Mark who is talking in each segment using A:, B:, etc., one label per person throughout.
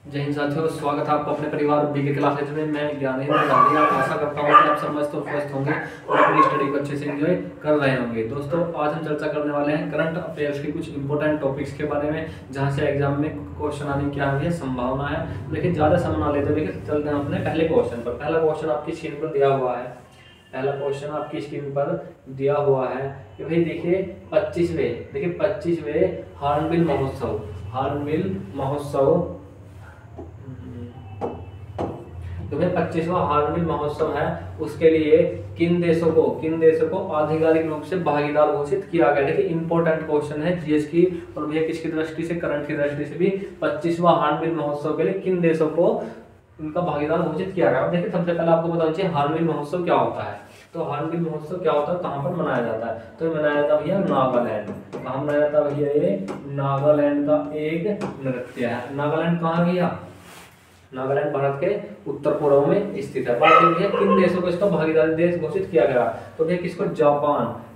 A: जय हिंद साथियों, स्वागत है आपको अपने परिवार बीके क्लासेज में। मैं ज्ञानेंद्र गांधी आशा करता हूँ कि आप सब मस्त और स्वस्थ होंगे और अपनी स्टडी को अच्छे से एंजॉय कर रहे होंगे। दोस्तों, आज हम चर्चा करने वाले हैं करंट अफेयर्स के कुछ इंपॉर्टेंट टॉपिक्स के बारे में, जहाँ से एग्जाम में क्वेश्चन आने की है संभावना है। लेकिन ज़्यादा समय ना लेते हुए चलते हैं अपने पहले क्वेश्चन पर। पहला क्वेश्चन आपकी स्क्रीन पर दिया हुआ है। पहला क्वेश्चन आपकी स्क्रीन पर दिया हुआ है कि भाई देखिए 25वें हार्नबिल महोत्सव तो भाई 25वां हार्नबिल महोत्सव है, उसके लिए किन देशों को आधिकारिक रूप से भागीदार घोषित किया गया। देखिए इंपॉर्टेंट क्वेश्चन है जीएस की, और भैया किसकी दृष्टि से, करंट की दृष्टि से भी 25वां हार्नबिल महोत्सव के लिए किन देशों को उनका भागीदार घोषित किया गया। अब देखिए सबसे पहले आपको बताना चाहिए हार्नबिल महोत्सव क्या होता है। तो हार्नबिल महोत्सव क्या होता है, कहाँ पर मनाया जाता है, तो मनाया जाता है भैया नागालैंड। कहाँ मनाया जाता है भैया, ये नागालैंड का एक नृत्य है। नागालैंड कहाँ भैया, नागालैंड भारत के उत्तर पूर्व में स्थित है। बात है किन देशों को इसका भागीदारी देश घोषित किया गया, तो देखिए किसको,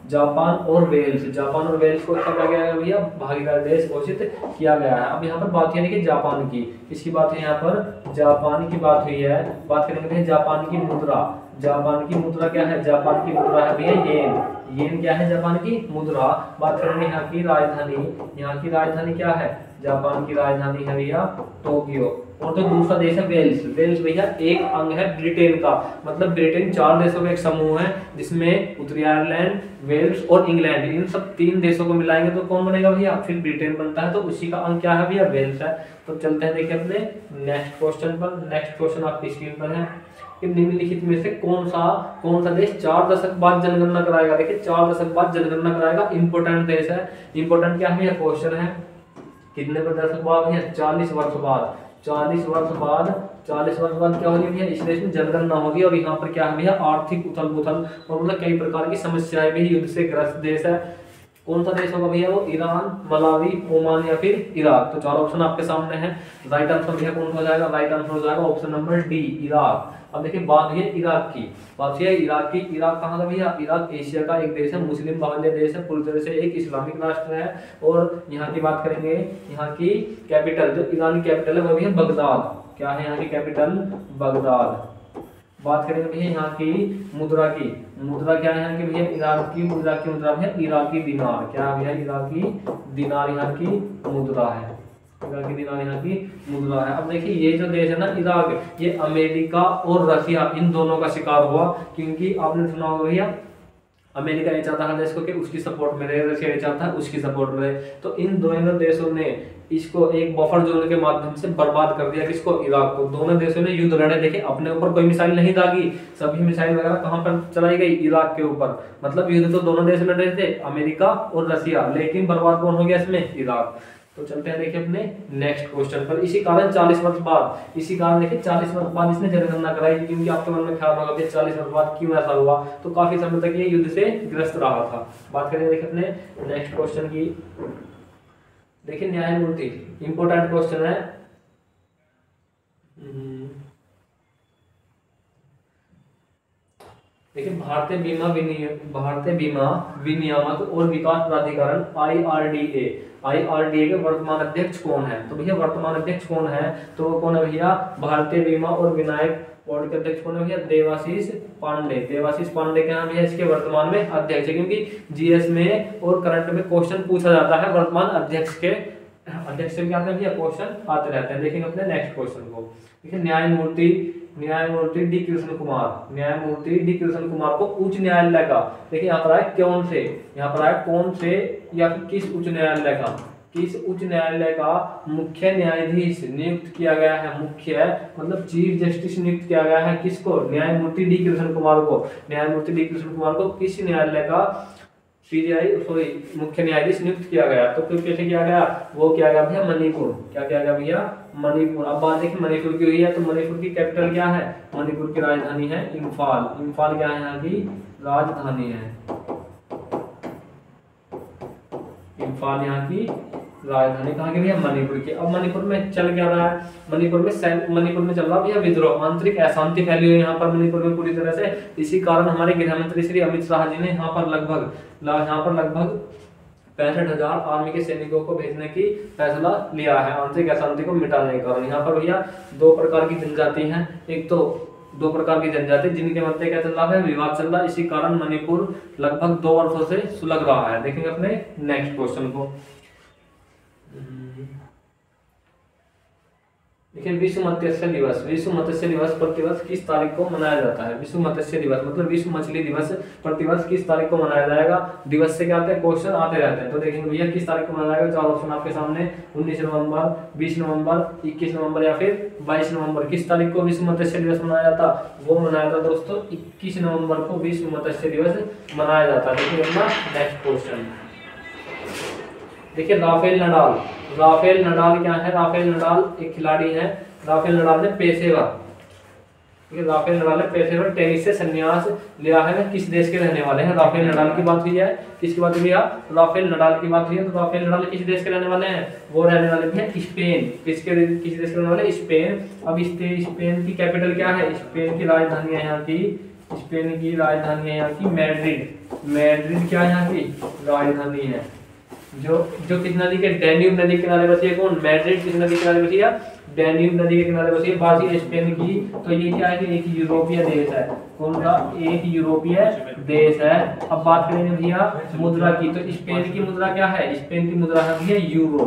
A: जापान और वेल्स को क्या किया गया है भैया, भागीदारी देश घोषित किया गया है। अब यहाँ पर बात है कि जापान की, किसकी बात है यहाँ पर, जापान की बात हुई है। बात करेंगे जापान की मुद्रा क्या है, जापान की मुद्रा है भैया येन क्या है, जापान की मुद्रा। बात करेंगे यहाँ की राजधानी क्या है, जापान की राजधानी है भैया टोक्यो। और तो दूसरा देश है वेल्स भैया एक अंग है ब्रिटेन का, मतलब ब्रिटेन 4 देशों का एक समूह है, जिसमें उत्तरी आयरलैंड, वेल्स और इंग्लैंड, इन सब 3 देशों को मिलाएंगे तो कौन बनेगा भैया, फिर ब्रिटेन बनता है। तो उसी का अंग क्या है भैया, वेल्स है। तो चलते हैं देखिए अपने नेक्स्ट क्वेश्चन पर। नेक्स्ट क्वेश्चन आपकी स्क्रीन पर है कि निम्नलिखित में से कौन सा देश 4 दशक बाद जनगणना कराएगा। देखिए 4 दशक बाद जनगणना कराएगा, इंपॉर्टेंट देश है। इंपॉर्टेंट क्या है, क्वेश्चन है कितने दशक बाद है, 40 वर्ष बाद। 40 वर्ष बाद क्या होगी भैया, इस देश में जनगणना होगी। और यहाँ पर क्या है भैया, आर्थिक उथल पुथल और मतलब कई प्रकार की समस्याएं भी, युद्ध से ग्रस्त देश है। कौन सा देश होगा भैया वो, ईरान, मलावी, ओमान या फिर इराक। तो 4 ऑप्शन आपके सामने हैं। राइट आंसर भैया कौन हो जाएगा, राइट आंसर हो जाएगा ऑप्शन नंबर डी, इराक। अब देखिए बात है इराक की, इराक कहाँ का भैया, इराक एशिया का एक देश है, मुस्लिम बहुल्य देश है, पूरी तरह से एक इस्लामिक राष्ट्र है। और यहाँ की बात करेंगे, यहाँ की कैपिटल, जो ईरानी कैपिटल है वो भी है बगदाद। क्या है यहाँ की कैपिटल, बगदाद। बात करेंगे भैया यहाँ की मुद्रा क्या है यहाँ की भैया, इराक की मुद्रा भैया इराकी दिनार। क्या है भैया, इराकी दिनार यहाँ की मुद्रा है, इराकी दिनार यहाँ की मुद्रा है। अब देखिए ये जो देश है ना इराक, ये अमेरिका और रशिया इन दोनों का शिकार हुआ, क्योंकि आपने सुना होगा भैया अमेरिका ये चाहता है देश को कि उसकी सपोर्ट में रहे, रशिया ये चाहता है उसकी सपोर्ट में रहे। तो इन दोनों देशों ने इसको एक बफर जोन के माध्यम से बर्बाद कर दिया, किसको, इराक को। दोनों देशों ने युद्ध लड़े, देखिए अपने ऊपर कोई मिसाइल नहीं दागी, सभी मिसाइल वगैरह कहां पर चलाई गई, इराक के ऊपर। मतलब युद्ध तो दोनों देश लड़ रहे थे, अमेरिका और रशिया, लेकिन बर्बाद कौन हो गया इसमें, इराक। तो चलते हैं देखिए अपने नेक्स्ट क्वेश्चन पर। इसी कारण 40 वर्ष बाद इसने जनगणना कराई, क्योंकि आपके मन में ख्याल होगा कि 40 वर्ष बाद क्यों ऐसा हुआ, तो काफी समय तक ये युद्ध से ग्रस्त रहा था। बात करें देखिए अपने नेक्स्ट क्वेश्चन की। देखिए न्यायमूर्ति, इंपोर्टेंट क्वेश्चन है। देखिए भारतीय बीमा विनियामक और विकास प्राधिकरण आईआरडीए के वर्तमान अध्यक्ष कौन है। तो भैया वर्तमान अध्यक्ष कौन है, तो वो कौन है भैया, भारतीय बीमा और विनायक बोर्ड के अध्यक्ष कौन है भैया, देवाशीष पांडे के नाम भैया इसके वर्तमान में अध्यक्ष है। क्योंकि जीएस में और करंट में क्वेश्चन पूछा जाता है वर्तमान अध्यक्ष से भी आते हैं भैया, क्वेश्चन आते रहते हैं। देखेंगे अपने नेक्स्ट क्वेश्चन को। देखिए न्यायमूर्ति डी कृष्ण कुमार को उच्च न्यायालय का, देखिए यहाँ पर आए कौन से या फिर किस उच्च न्यायालय का मुख्य न्यायाधीश नियुक्त किया गया है। मुख्य मतलब चीफ जस्टिस नियुक्त किया गया है, किसको, न्यायमूर्ति डी कृष्ण कुमार को किस न्यायालय का मुख्य न्यायाधीश नियुक्त किया गया। तो कैसे किया गया, वो किया गया भैया मणिपुर। क्या किया गया भैया, मणिपुर। अब बात देखिए मणिपुर की हुई है, तो मणिपुर की कैपिटल क्या है, मणिपुर की राजधानी है इम्फाल क्या है यहाँ की राजधानी है, इम्फाल यहाँ की राजधानी। कहाँ की भैया, मणिपुर की। अब मणिपुर में चल क्या रहा है, मणिपुर में चल रहा भैया विद्रोह, आंतरिक अशांति फैली हुई है यहाँ पर मणिपुर में पूरी तरह से। इसी कारण हमारे गृह मंत्री श्री अमित शाह जी ने यहाँ पर लगभग 65,000 आर्मी के सैनिकों को भेजने की फैसला लिया है आंशिक अशांति को मिटाने के कारण। यहाँ पर भैया दो प्रकार की जनजाति हैं, एक तो दो प्रकार की जनजाति जिनके मध्य क्या चल रहा है, विवाद चल रहा है। इसी कारण मणिपुर लगभग 2 वर्षों से सुलग रहा है। देखेंगे अपने नेक्स्ट क्वेश्चन को। देखिए विश्व मत्स्य दिवस, विश्व मत्स्य दिवस प्रतिवर्ष किस तारीख को मनाया जाता है? विश्व मत्स्य दिवस मतलब विश्व मछली दिवस प्रतिवर्ष किस तारीख को मनाया जाएगा? दिवस से क्या आते हैं, क्वेश्चन आते रहते हैं। तो देखेंगे भैया किस तारीख को मनाया जाएगा। 4 ऑप्शन आपके सामने, 19 नवंबर, 20 नवंबर, 21 नवंबर या फिर 22 नवंबर। किस तारीख को विश्व मत्स्य दिवस मनाया जाता? वो मनाया जाता दोस्तों 21 नवंबर को विश्व मत्स्य दिवस मनाया जाता है। देखिए अपना नेक्स्ट क्वेश्चन। देखिए राफेल नडाल, राफेल नडाल क्या है? राफेल नडाल एक खिलाड़ी है। राफेल नडाल ने पेशेवर, राफेल नडाल ने पेशेवर टेनिस से संन्यास लिया है। किस देश के रहने वाले हैं? राफेल नडाल की बात हुई है। किसकी बात हुई है? राफेल नडाल की बात हुई है। तो राफेल नडाल किस देश के रहने वाले हैं? वो रहने वाले हैं स्पेन। किस देश के रहने वाले? स्पेन। अब स्पेन की कैपिटल क्या है? स्पेन की राजधानी है यहाँ की, स्पेन की राजधानी है यहाँ की मैड्रिड। मैड्रिड क्या है यहाँ की राजधानी है। जो किस नदी के? डैन्यूब नदी के किनारे बसी है। कौन? मैड्रिड किस नदी के किनारे बसी है? डैन्यूब नदी के किनारे बसी है। बात है स्पेन की, तो ये क्या है कि एक यूरोपीय देश है। कौन सा? एक यूरोपीय देश है। अब बात करेंगे भैया मुद्रा की, तो स्पेन की मुद्रा क्या है? स्पेन की मुद्रा है भैया यूरो।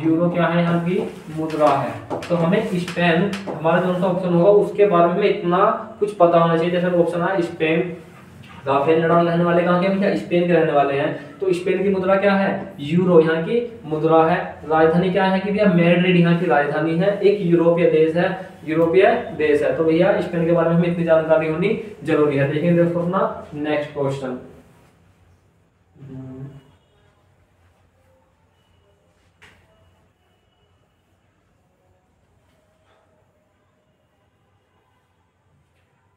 A: यूरो क्या है यहाँ की मुद्रा है। तो हमें स्पेन, हमारा जो सा ऑप्शन होगा उसके बारे में इतना कुछ पता होना चाहिए। जैसे ऑप्शन है स्पेन, राफेल नडाल रहने वाले कहाँ के भैया? स्पेन के रहने वाले हैं। तो स्पेन की मुद्रा क्या है? यूरो यहाँ की मुद्रा है। राजधानी क्या है कि भैया मैड्रिड यहाँ की राजधानी है। एक यूरोपीय देश है, यूरोपीय देश है। तो भैया स्पेन के बारे में हमें इतनी जानकारी होनी जरूरी है। देखेंगे दोस्तों अपना नेक्स्ट क्वेश्चन।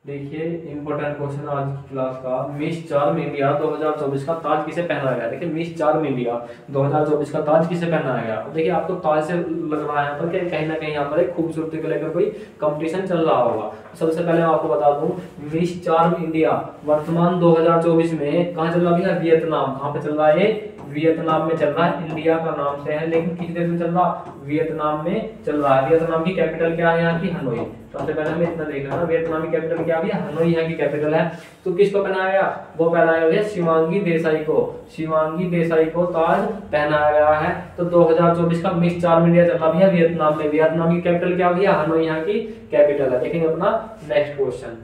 A: देखिए इंपॉर्टेंट क्वेश्चन आज की क्लास का, मिस चार्म इंडिया 2024 का ताज किसे पहनाया गया? देखिए मिस चार्म इंडिया 2024 का ताज किसे पहनाया गया? देखिए आपको ताज से लग रहा है यहाँ पर कि कहीं ना कहीं यहाँ पर एक खूबसूरती को लेकर कोई कंपटीशन चल रहा होगा। सबसे पहले मैं आपको बता दूं, मिस चार्म इंडिया वर्तमान 2024 में कहाँ चल रहा है? वियतनाम। कहाँ पे चल रहा है? वियतनाम में चल रहा है। इंडिया का नाम से है लेकिन किस देश में चल रहा? वियतनाम में चल रहा है। वियतनाम की कैपिटल क्या है यहाँ की? हनोई। सबसे पहले हमें इतना देखना है, वियतनाम की कैपिटल क्या है? हनोई यहाँ की कैपिटल है। तो किसको पहनाया गया? वो पहनाया गया शिवांगी देसाई को। शिवांगी देसाई को ताज पहनाया गया है। तो 2024 का मिस चार्म इंडिया चल रहा है वियतनाम में। वियतनाम की कैपिटल क्या है? हनोई यहाँ की कैपिटल है। देखेंगे अपना नेक्स्ट क्वेश्चन।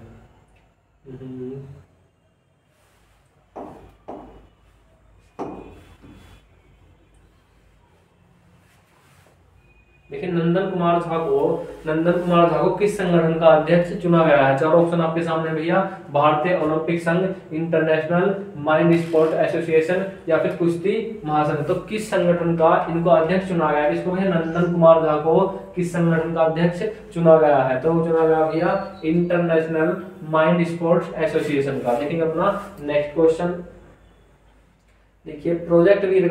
A: देखिए नंदन कुमार झा को किस संगठन का अध्यक्ष चुना गया है? 4 ऑप्शन आपके सामने भैया, भारतीय ओलंपिक संघ, इंटरनेशनल माइंड स्पोर्ट एसोसिएशन या फिर कुश्ती महासंघ। तो किस संगठन का इनको अध्यक्ष चुना गया है? इसको भैया नंदन कुमार झा को किस संगठन का अध्यक्ष चुना गया है? तो चुना गया भैया इंटरनेशनल माइंड स्पोर्ट्स एसोसिएशन का। देखेंगे अपना नेक्स्ट क्वेश्चन। देखिए प्रोजेक्ट वीर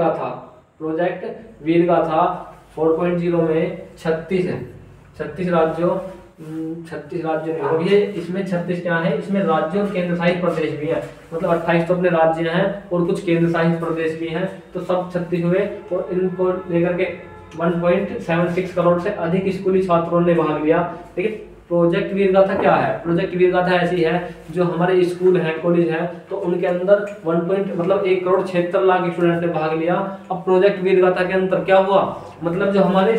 A: गाथा 4.0 में 36 राज्यों 36 राज्य नहीं होगी। इसमें 36 क्या है? इसमें राज्य और केंद्र शासित प्रदेश भी है। मतलब 28 तो अपने राज्य हैं और कुछ केंद्र शासित प्रदेश भी हैं। तो सब 36 हुए और इनको लेकर के 1.76 करोड़ से अधिक स्कूली छात्रों ने भाग लिया। देखिए प्रोजेक्ट वीर गाथा क्या है? प्रोजेक्ट वीर गाथा ऐसी है जो हमारे स्कूल हैं, कॉलेज हैं, तो उनके अंदर 1 करोड़ 76 लाख स्टूडेंट ने भाग लिया। अब प्रोजेक्ट वीर गाथा के अंदर क्या हुआ? मतलब जो हमारे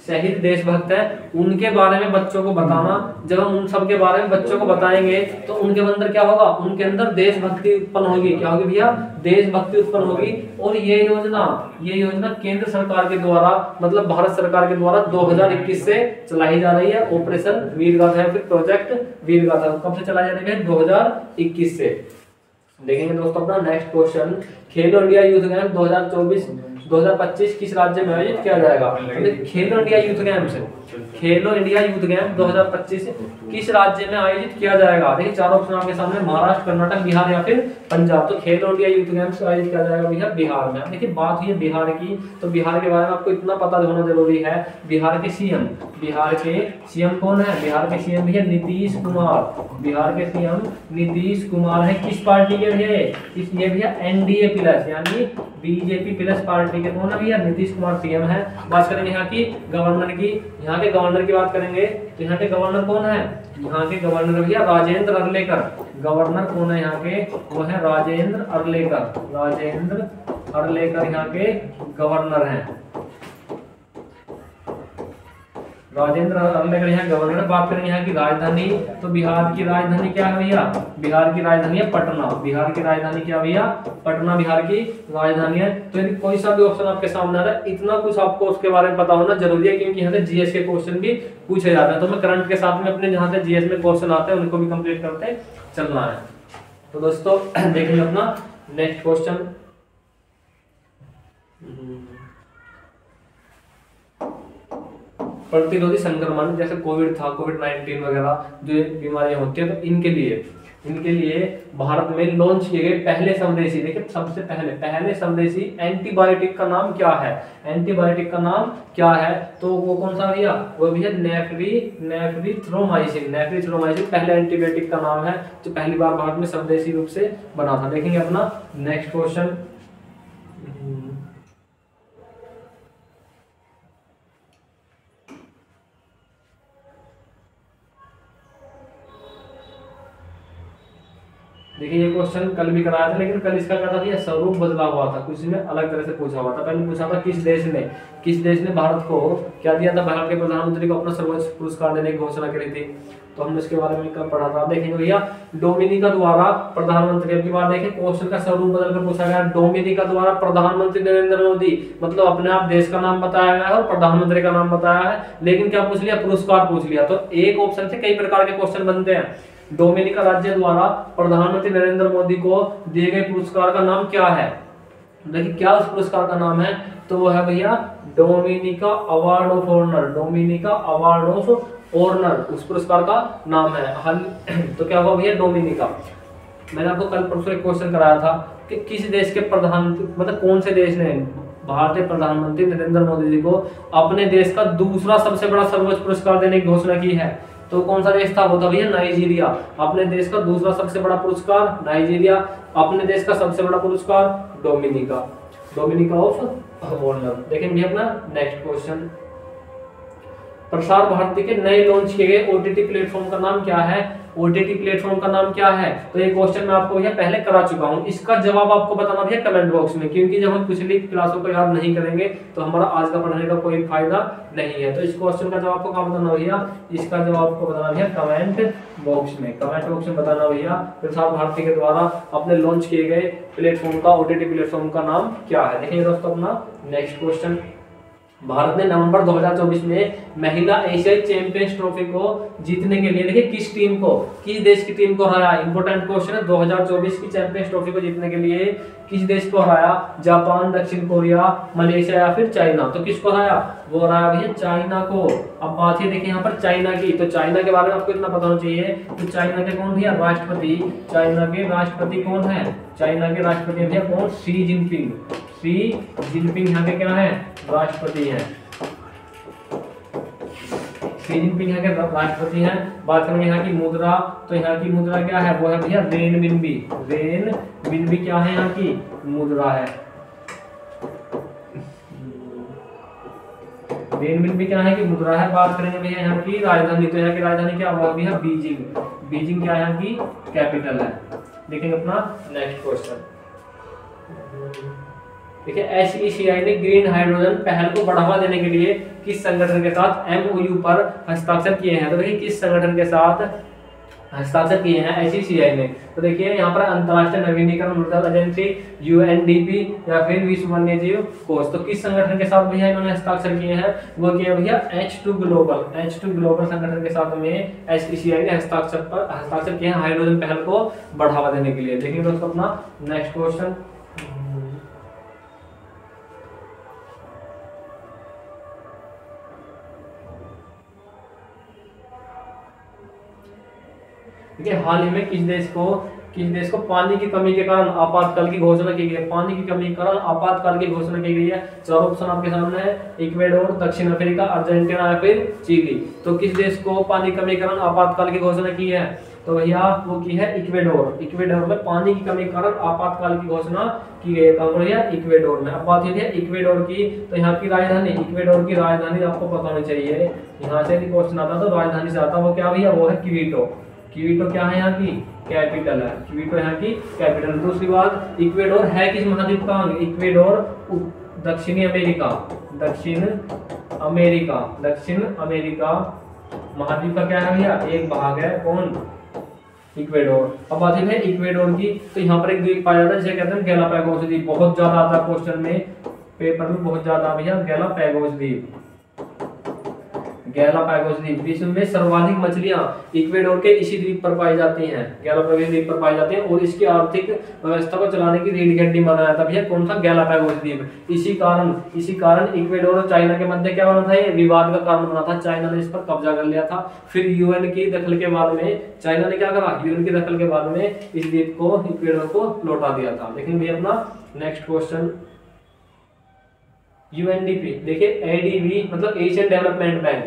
A: शहीद देशभक्त है उनके बारे में बच्चों को बताना। जब हम उन सब के बारे में बच्चों को बताएंगे तो उनके अंदर क्या होगा? उनके अंदर देशभक्ति उत्पन्न होगी। क्या होगी भैया? देशभक्ति उत्पन्न होगी। और ये योजना केंद्र सरकार के द्वारा, मतलब भारत सरकार के द्वारा 2021 से चलाई जा रही है। ऑपरेशन वीर गाथा या फिर प्रोजेक्ट वीर गाथा कब से चलाई जा रही है? 2021 से। देखेंगे दोस्तों अपना नेक्स्ट क्वेश्चन। खेलो इंडिया यूथ गेम्स 2025 किस राज्य में आयोजित किया जाएगा? खेलो इंडिया यूथ गेम्स, खेलो इंडिया यूथ गेम 2025 किस राज्य में आयोजित किया जाएगा? देखिए चार ऑप्शन आपके सामने, महाराष्ट्र, कर्नाटक, बिहार या फिर पंजाब। तो खेलो इंडिया यूथ गेम्स आयोजित किया जाएगा भैया बिहार में। देखिए बात हुई है बिहार की, तो बिहार के बारे में आपको इतना पता होना जरूरी है, बिहार के सीएम कौन है? बिहार के सीएम भैया नीतीश कुमार। बिहार के सीएम नीतीश कुमार है। किस पार्टी के भैया? ये भैया एनडीए प्लस यानी बीजेपी प्लस पार्टी के कौन है भैया? नीतीश कुमार सीएम है। बात करेंगे यहाँ की गवर्नर की, यहाँ के गवर्नर की बात करेंगे तो यहाँ के गवर्नर कौन है? यहाँ के गवर्नर भैया राजेंद्र अर्लेकर। गवर्नर कौन है यहाँ के? वो है राजेंद्र अर्लेकर। राजेंद्र अर्लेकर यहाँ के गवर्नर हैं। राजेंद्र अर्लेकर यहाँ गवर्नर। बात करें यहाँ की राजधानी, तो बिहार की राजधानी क्या है भैया? बिहार की राजधानी है पटना। बिहार की राजधानी क्या भैया? पटना बिहार की राजधानी है। तो यदि कोई सा भी ऑप्शन आपके सामने आ रहा है, इतना कुछ आपको उसके बारे में पता होना जरूरी है, क्योंकि यहाँ से जीएस के क्वेश्चन भी पूछे जाते हैं। तो मैं करंट के साथ में अपने जहाँ से जीएस में क्वेश्चन आते हैं उनको भी कंप्लीट करते चलना है। तो दोस्तों देखेंगे अपना नेक्स्ट क्वेश्चन। प्रतिरोधी संक्रमण जैसे कोविड था, कोविड-19 वगैरह जो बीमारियां होती हैं, तो इनके लिए भारत में लॉन्च किए गए पहले स्वदेशी, देखिए सबसे पहले स्वदेशी एंटीबायोटिक का नाम क्या है? एंटीबायोटिक का नाम क्या है? तो वो कौन सा भैया? वो भैया नेफ्रिथ्रोमाइसिन। नेफ्रिथ्रोमाइसिन पहले एंटीबायोटिक का नाम है जो पहली बार भारत में स्वदेशी रूप से बना था। देखेंगे अपना नेक्स्ट क्वेश्चन। देखिए ये क्वेश्चन कल भी कराया था, लेकिन कल इसका क्या था भैया? स्वरूप बदला हुआ था, कुछ में अलग तरह से पूछा हुआ था। पहले पूछा था किस देश ने भारत को क्या दिया था? भारत के प्रधानमंत्री को अपना सर्वोच्च पुरस्कार देने की घोषणा करी थी। तो हमने इसके बारे में कल पढ़ा था। देखेंगे भैया डोमिनिका द्वारा प्रधानमंत्री, अब की बार देखें क्वेश्चन का स्वरूप बदल कर पूछा गया। डोमिनिका द्वारा प्रधानमंत्री नरेंद्र मोदी, मतलब अपने आप देश का नाम बताया गया है और प्रधानमंत्री का नाम बताया है, लेकिन क्या पूछ लिया? पुरस्कार पूछ लिया। तो एक ऑप्शन से कई प्रकार के क्वेश्चन बनते हैं। डोमिनिका राज्य द्वारा प्रधानमंत्री नरेंद्र मोदी को दिए गए पुरस्कार का नाम क्या है? देखिए क्या उस पुरस्कार का नाम है? तो वो है भैया Dominica award of honour. Dominica award of honour उस पुरस्कार का नाम है। तो क्या हुआ भैया? डोमिनिका। मैंने आपको कल परसों एक क्वेश्चन कराया था कि किस देश के प्रधानमंत्री, मतलब कौन से देश ने भारतीय प्रधानमंत्री नरेंद्र मोदी जी को अपने देश का दूसरा सबसे बड़ा सर्वोच्च पुरस्कार देने की घोषणा की है? तो कौन सा देश था? वो था भैया नाइजीरिया। अपने देश का दूसरा सबसे बड़ा पुरस्कार नाइजीरिया, अपने देश का सबसे बड़ा पुरस्कार डोमिनिका ऑफ ऑनर। देखें भैया अपना नेक्स्ट क्वेश्चन। प्रसार भारती के नए लॉन्च किए गए ओटीटी प्लेटफॉर्म का नाम क्या है? ओटीटी प्लेटफॉर्म का नाम क्या है? तो ये क्वेश्चन मैं आपको भैया पहले करा चुका हूं, इसका जवाब आपको बताना भैया कमेंट बॉक्स में, क्योंकि जब हम पिछली क्लासों को याद नहीं करेंगे तो हमारा आज का पढ़ने का कोई फायदा नहीं है। तो इस क्वेश्चन का जवाब आपको कहाँ बताना भैया? इसका जवाब आपको बताना भैया कमेंट बॉक्स में। कमेंट बॉक्स में बताना भैया प्रसार भारती के द्वारा अपने लॉन्च किए गए प्लेटफॉर्म का, ओटीटी प्लेटफॉर्म का नाम क्या है? देखिए दोस्तों अपना नेक्स्ट क्वेश्चन। भारत ने नवंबर 2024 में महिला एशियाई चैंपियंस ट्रॉफी को जीतने के लिए देखिए किस देश की टीम को हराया? इंपोर्टेंट क्वेश्चन है। 2024 की चैंपियंस ट्रॉफी को जीतने के लिए किस देश को हराया? जापान, दक्षिण कोरिया, मलेशिया या फिर चाइना? तो किसको हराया? वो हराया भैया चाइना को। अब बात है देखिए यहाँ पर चाइना की, तो चाइना के बारे में आपको इतना पता होना चाहिए। तो चाइना के कौन भैया? राष्ट्रपति। चाइना के राष्ट्रपति कौन है? चाइना के राष्ट्रपति भैया कौन? शी जिनपिंग यहाँ के क्या है? राष्ट्रपति हैं। शी जिनपिंग यहाँ के राष्ट्रपति हैं। बात करेंगे यहाँ की मुद्रा, तो यहाँ की मुद्रा क्या है? वो है भैया रेनमिनबी। रेनमिनबी क्या है? यहाँ की मुद्रा है। रेनमिनबी क्या है? कि मुद्रा है। बात करेंगे भैया यहाँ की राजधानी, तो यहाँ की राजधानी क्या हुआ भैया? बीजिंग। बीजिंग क्या है? यहाँ की कैपिटल है। देखेंगे अपना नेक्स्ट क्वेश्चन। देखिए एचईसीआई ने ग्रीन हाइड्रोजन पहल को बढ़ावा देने के लिए किस संगठन के साथ एमओयू पर हस्ताक्षर किए हैं? तो देखिए किस संगठन के साथ हस्ताक्षर किए हैं एचईसीआई ने? तो देखिए यहाँ पर अंतर्राष्ट्रीय नवीनीकरण ऊर्जा एजेंसी, यूएनडीपी या फिर विश्व वन्यजीव कोष। तो किस संगठन के साथ भैया इन्होंने हस्ताक्षर किए हैं? वो किया भैया H2 ग्लोबल संगठन के साथ में एचईसीआई ने हस्ताक्षर किए हैं हाइड्रोजन पहल को बढ़ावा देने के लिए। देखिए दोस्तों अपना नेक्स्ट क्वेश्चन। देखिए हाल ही में किस देश को पानी की कमी के कारण आपातकाल की घोषणा की गई है, पानी की कमी के कारण आपातकाल की घोषणा की गई है। चार ऑप्शन आपके सामने है, इक्वेडोर, दक्षिण अफ्रीका, अर्जेंटीना या फिर चिली। तो किस देश को पानी की कमी के कारण आपातकाल की घोषणा की है, तो भैया वो की है इक्वेडोर। इक्वेडोर में पानी की कमी के कारण आपातकाल की घोषणा की गई है, कहां पर भैया, इक्वेडोर में। अब बात है इक्वेडोर की, तो यहाँ की राजधानी, इक्वेडोर की राजधानी आपको पता होनी चाहिए, यहाँ से क्वेश्चन आता तो राजधानी से आता, वो क्या भैया, वो है क्विटो। क्विटो क्या है, यहाँ की कैपिटल है, क्विटो यहाँ की कैपिटल। दूसरी बात, इक्वेडोर है किस महाद्वीप का अंग, इक्वेडोर दक्षिणी अमेरिका, दक्षिण अमेरिका महाद्वीप का क्या है भैया, एक भाग है, कौन, इक्वेडोर। अब बात है इक्वेडोर की, तो यहाँ पर एक द्वीप पाया जाता है जिसे कहते हैं गैलापागोस द्वीप। बहुत ज्यादा आता है क्वेश्चन में, पेपर में बहुत ज्यादा भैया, गैलापागोस द्वीप, गैलापागोस द्वीप। विश्व में सर्वाधिक मछलियां इक्वेडोर के इसी द्वीप पर पाई जाती हैं, गैलापागोस द्वीप पर पाई जाती हैं। और इसकी आर्थिक व्यवस्था को चलाने की रीढ़ की हड्डी माना जाता है कौन सा, गैलापागोस द्वीप। इसी कारण इक्वेडोर और चाइना के मध्य क्या बना था, ये विवाद का कारण बना था। चाइना ने इस पर कब्जा कर लिया था। फिर यूएन की दखल के बाद में चाइना ने क्या करा, यूएन की दखल के बाद में इस द्वीप को, इक्वेडोर को लौटा दिया था। लेकिन भैया अपना नेक्स्ट क्वेश्चन, यूएनडीपी। देखिए एडीबी मतलब एशियन डेवलपमेंट बैंक,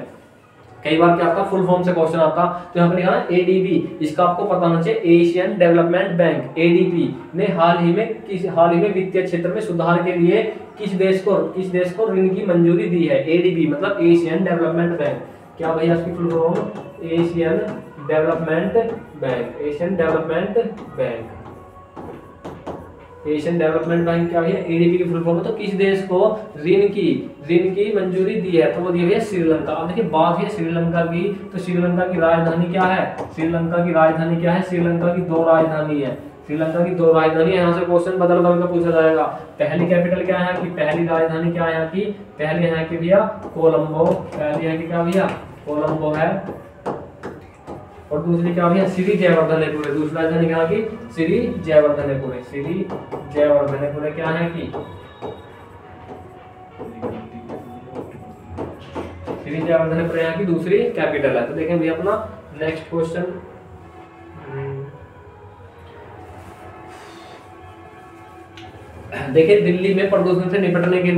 A: कई बार क्या आता फुल फॉर्म से क्वेश्चन आता, तो यहाँ पर लिखा है एडीबी, इसका आपको पता होना चाहिए, एशियन डेवलपमेंट बैंक। एडीबी ने हाल ही में वित्तीय क्षेत्र में सुधार के लिए किस देश को ऋण की मंजूरी दी है। एडीबी मतलब एशियन डेवलपमेंट बैंक, क्या भैया इसकी full form, Asian development bank, Asian development bank, Asian development bank क्या है, एडीबी की फुल फॉर्म है। तो किस देश को ऋण की मंजूरी दी है, तो वो दी है श्रीलंका। अब देखिए बात है श्रीलंका की, तो श्रीलंका की राजधानी क्या है, श्रीलंका की दो राजधानी है, श्रीलंका की दो राजधानी है। यहाँ से क्वेश्चन बदल कर पूछा जाएगा। पहली कैपिटल क्या है, पहली राजधानी क्या है यहाँ की, पहली यहाँ की भैया कोलंबो, पहली यहाँ की क्या भैया कोलंबो है, और दूसरी क्या भैया श्री जयवर्धनेपुर। दूसरी राजधानी क्या की, श्री जयवर्धनेपुर, श्री जयवर्धनेपुर क्या है की, श्री जयवर्धनेपुर यहाँ की दूसरी कैपिटल है। तो देखें भैया अपना नेक्स्ट क्वेश्चन, देखिए दिल्ली में प्रदूषण से निपटने के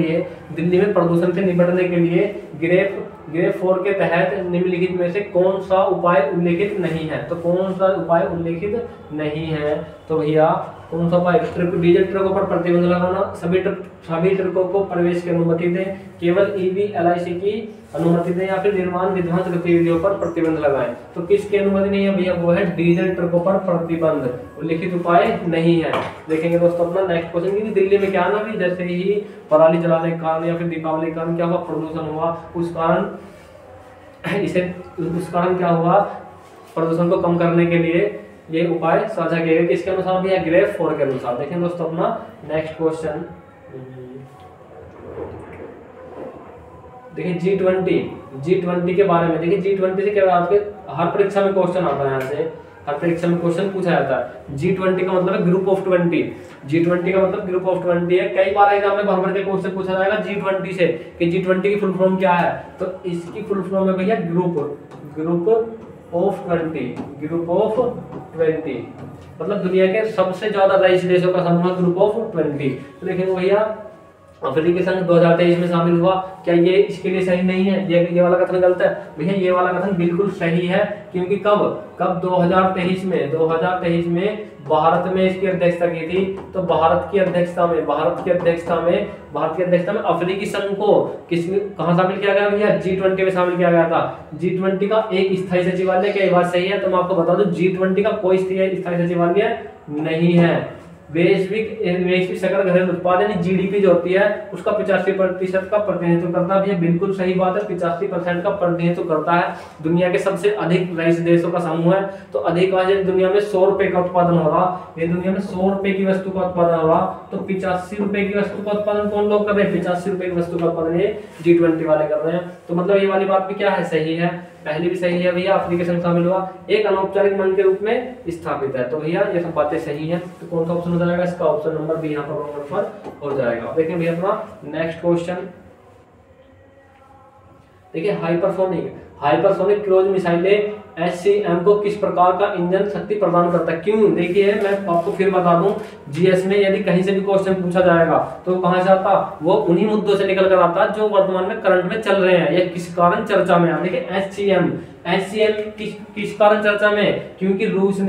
A: लिए ग्रेफ 4 के तहत निम्नलिखित में से कौन सा उपाय उल्लेखित नहीं है, तो कौन सा उपाय उल्लेखित नहीं है, तो भैया कौन सा उपाय, डीजल ट्रकों पर प्रतिबंध लगाना, सभी ट्रकों को प्रवेश की अनुमति दें, केवल ईवी एलआईसी की अनुमति दें, या फिर निर्माण विध्वंस गतिविधियों पर प्रतिबंध लगाएं। तो किसकी अनुमति नहीं है भैया, वो है डीजल ट्रकों पर प्रतिबंध, उल्लेखित उपाय नहीं है। देखेंगे दोस्तों अपना नेक्स्ट क्वेश्चन की, दिल्ली में क्या ना भी जैसे ही पराली जलाने के कारण या फिर दीपावली के कारण क्या हुआ, प्रदूषण हुआ, उस कारण क्या हुआ, प्रदूषण को कम करने के लिए ये उपाय साझा किए गए, किसके अनुसार भी है, ग्रेफ 4 के अनुसार। देखें दोस्तों अपना नेक्स्ट क्वेश्चन, देखिए G20 के बारे में। देखिए G20 से क्या आपके हर परीक्षा में क्वेश्चन आता है, यहाँ से हर परीक्षा में क्वेश्चन पूछा जाता है। G20 का मतलब है ग्रुप ऑफ 20, G20 का मतलब ग्रुप ऑफ 20 है। कई बार एग्जाम में भर के क्वेश्चन पूछा जाएगा G20 से कि G20 की फुल फॉर्म क्या है, तो इसकी फुल फॉर्म है भैया ग्रुप ऑफ 20, मतलब दुनिया के सबसे ज्यादा रईस देशों का समूह ग्रुप ऑफ 20। तो देखेंगे भैया अफ्रीकी संघ 2023 में शामिल हुआ, क्या ये इसके लिए सही नहीं है, ये वाला कथन गलत है भैया, ये वाला कथन बिल्कुल सही है। क्योंकि कब 2023 में भारत में इसकी अध्यक्षता की थी, तो भारत की अध्यक्षता में अफ्रीकी संघ को कहां शामिल किया गया भैया, G20 में शामिल किया गया था। G20 का एक स्थायी सचिवालय, क्या बात सही है, तो मैं आपको बता दूं G20 का कोई स्थायी सचिवालय नहीं है। वैश्विक सकल घरेलू उत्पाद यानी जीडीपी जो होती है उसका 85% का प्रतिनिधित्व करता है। बिल्कुल सही बात है, 85% का प्रतिनिधित्व करता है। दुनिया के सबसे अधिक रईस देशों का समूह है। तो अधिक दुनिया में 100 रुपए का उत्पादन हो रहा, ये दुनिया में 100 रुपए की वस्तु का उत्पादन हो रहा, तो 85 रुपए की वस्तु का उत्पादन कौन लोग कर रहे हैं, 85 रुपए की वस्तु का उत्पादन ये G20 वाले कर रहे हैं। तो मतलब ये वाली बात भी क्या है, सही है। पहली भी सही है भैया, अफ्रीकी संघ शामिल हुआ, एक अनौपचारिक मंच के रूप में स्थापित है। तो भैया ये सब बातें सही हैं। तो कौन सा ऑप्शन हो जाएगा, इसका ऑप्शन नंबर बी यहाँ पर हो जाएगा। देखिए भैया अपना नेक्स्ट क्वेश्चन, देखिए हाइपरसोनिक क्रूज मिसाइलें HCM को किस प्रकार का इंजन शक्ति प्रदान करता है? क्यों? देखिए मैं आपको फिर बता दूं, जीएस में यदि कहीं से भी क्वेश्चन पूछा जाएगा तो कहां से आता? वो उन्हीं मुद्दों से निकल कर आता जो वर्तमान में करंट में चल रहे हैं या किस कारण चर्चा में है। देखिए HCM किस कारण चर्चा में? क्योंकि रूस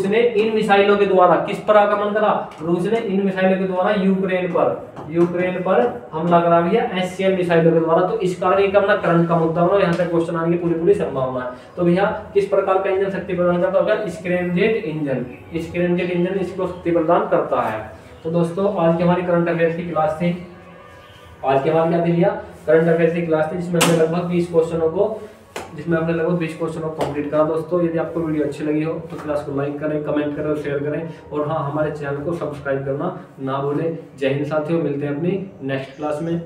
A: ने इन मिसाइलों के द्वारा किस पर आक्रमण करा? रूस ने इन मिसाइलों के द्वारा यूक्रेन पर हमला करा भैया HCM मिसाइलों के द्वारा। तो इस कारण एक अपना करंट का मुद्दा बना, यहाँ से क्वेश्चन आने की पूरी संभावना है। तो भैया किस प्रकार का इंजन शक्ति प्रदान करता होगा? स्क्रैमजेट इंजन इसको शक्ति प्रदान करता है। तो दोस्तों आज की हमारी करंट अफेयर्स की क्लास थी। आज के बाद क्या थी भैया? करंट अफेयर्स की क्लास थी, जिसमें हमने लगभग 20 क्वेश्चनों को कंप्लीट करा। दोस्तों यदि आपको वीडियो अच्छी लगी हो तो क्लास को लाइक करें, कमेंट करें और शेयर करें, और हाँ हमारे चैनल को सब्सक्राइब करना ना भूलें। जय हिंद साथियों, मिलते हैं अपनी नेक्स्ट क्लास में।